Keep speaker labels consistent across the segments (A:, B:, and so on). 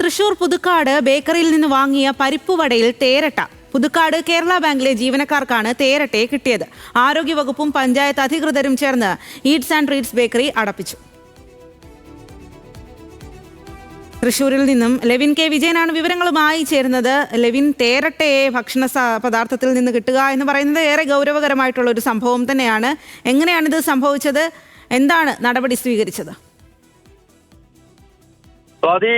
A: തൃശൂർ പുതുക്കാട് ബേക്കറിയിൽ നിന്ന് വാങ്ങിയ പരിപ്പുവടയിൽ തേരട്ട. പുതുക്കാട് കേരള ബാങ്കിലെ ജീവനക്കാർക്കാണ് തേരട്ടയെ കിട്ടിയത്. ആരോഗ്യവകുപ്പും പഞ്ചായത്ത് അധികൃതരും ചേർന്ന് ഈറ്റ്സ് ആൻഡ് ട്രീറ്റ്സ് ബേക്കറി അടപ്പിച്ചു. തൃശൂരിൽ നിന്നും ലെവിൻ കെ വിജയനാണ് വിവരങ്ങളുമായി ചേരുന്നത്. ലെവിൻ, തേരട്ടയെ ഭക്ഷണ പദാർത്ഥത്തിൽ നിന്ന് കിട്ടുക എന്ന് പറയുന്നത് ഏറെ ഗൗരവകരമായിട്ടുള്ള ഒരു സംഭവം തന്നെയാണ്. എങ്ങനെയാണിത് സംഭവിച്ചത്? എന്താണ് നടപടി സ്വീകരിച്ചത്?
B: സ്വാതി,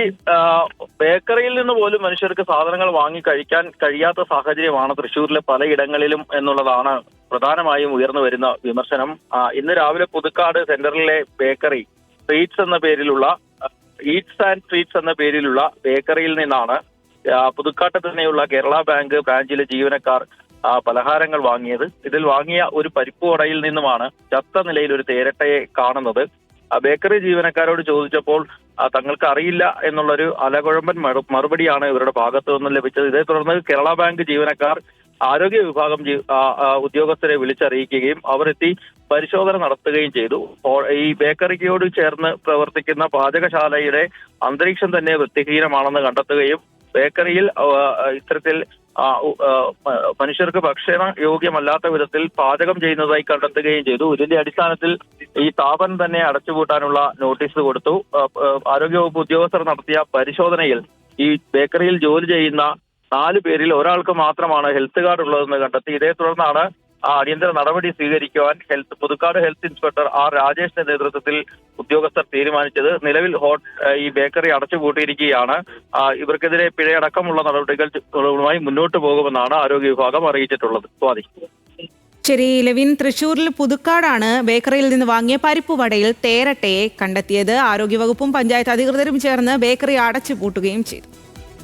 B: ബേക്കറിയിൽ നിന്ന് പോലും മനുഷ്യർക്ക് സാധനങ്ങൾ വാങ്ങി കഴിക്കാൻ കഴിയാത്ത സാഹചര്യമാണ് തൃശ്ശൂരിലെ പലയിടങ്ങളിലും എന്നുള്ളതാണ് പ്രധാനമായും ഉയർന്നു വരുന്ന വിമർശനം. ഇന്ന് രാവിലെ പുതുക്കാട് സെന്ററിലെ ബേക്കറി ട്രീറ്റ്സ് എന്ന പേരിലുള്ള ഈറ്റ്സ് ആൻഡ് ട്രീറ്റ്സ് എന്ന പേരിലുള്ള ബേക്കറിയിൽ നിന്നാണ് പുതുക്കാട്ട് തന്നെയുള്ള കേരള ബാങ്ക് ബ്രാഞ്ചിലെ ജീവനക്കാർ പലഹാരങ്ങൾ വാങ്ങിയത്. ഇതിൽ വാങ്ങിയ ഒരു പരിപ്പ് വടയിൽ നിന്നുമാണ് ചത്ത നിലയിൽ ഒരു തേരട്ടയെ കാണുന്നത്. ബേക്കറി ജീവനക്കാരോട് ചോദിച്ചപ്പോൾ തങ്ങൾക്ക് അറിയില്ല എന്നുള്ളൊരു അലകുഴമ്പൻ മറുപടിയാണ് ഇവരുടെ ഭാഗത്തു നിന്നും ലഭിച്ചത്. ഇതേ തുടർന്ന് കേരള ബാങ്ക് ജീവനക്കാർ ആരോഗ്യ വിഭാഗം ഉദ്യോഗസ്ഥരെ വിളിച്ചറിയിക്കുകയും അവരെത്തി പരിശോധന നടത്തുകയും ചെയ്തു. ഈ ബേക്കറിയോട് ചേർന്ന് പ്രവർത്തിക്കുന്ന പാചകശാലയുടെ അന്തരീക്ഷം തന്നെ വൃത്തിഹീനമാണെന്ന് കണ്ടെത്തുകയും ബേക്കറിയിൽ ഇത്തരത്തിൽ മനുഷ്യർക്ക് ഭക്ഷണ യോഗ്യമല്ലാത്ത വിധത്തിൽ പാചകം ചെയ്യുന്നതായി കണ്ടെത്തുകയും ചെയ്തു. ഇതിന്റെ അടിസ്ഥാനത്തിൽ ഈ സ്ഥാപനം തന്നെ അടച്ചുപൂട്ടാനുള്ള നോട്ടീസ് കൊടുത്തു. ആരോഗ്യവകുപ്പ് ഉദ്യോഗസ്ഥർ നടത്തിയ പരിശോധനയിൽ ഈ ബേക്കറിയിൽ ജോലി ചെയ്യുന്ന 4 പേരിൽ ഒരാൾക്ക് മാത്രമാണ് ഹെൽത്ത് കാർഡ് ഉള്ളതെന്ന് കണ്ടെത്തി. ഇതേ തുടർന്നാണ് അടിയന്തര നടപടി സ്വീകരിക്കുവാൻ പുതുക്കാട് ഹെൽത്ത് ഇൻസ്പെക്ടർ ആർ രാജേഷിന്റെ നേതൃത്വത്തിൽ ഉദ്യോഗസ്ഥർ തീരുമാനിച്ചത്. നിലവിൽ ഈ ബേക്കറി അടച്ചുപൂട്ടിയിരിക്കുകയാണ്. ഇവർക്കെതിരെ പിഴയടക്കമുള്ള നടപടികളുമായി മുന്നോട്ട് പോകുമെന്നാണ് ആരോഗ്യ വിഭാഗം അറിയിച്ചിട്ടുള്ളത്. സ്വാതി.
A: ശരി ലെവിൻ, തൃശൂരിൽ പുതുക്കാടാണ് ബേക്കറിയിൽ നിന്ന് വാങ്ങിയ പരിപ്പ് വടയിൽ തേരട്ടയെ കണ്ടെത്തിയത്. ആരോഗ്യവകുപ്പും പഞ്ചായത്ത് അധികൃതരും ചേർന്ന് ബേക്കറി അടച്ചുപൂട്ടുകയും ചെയ്തു.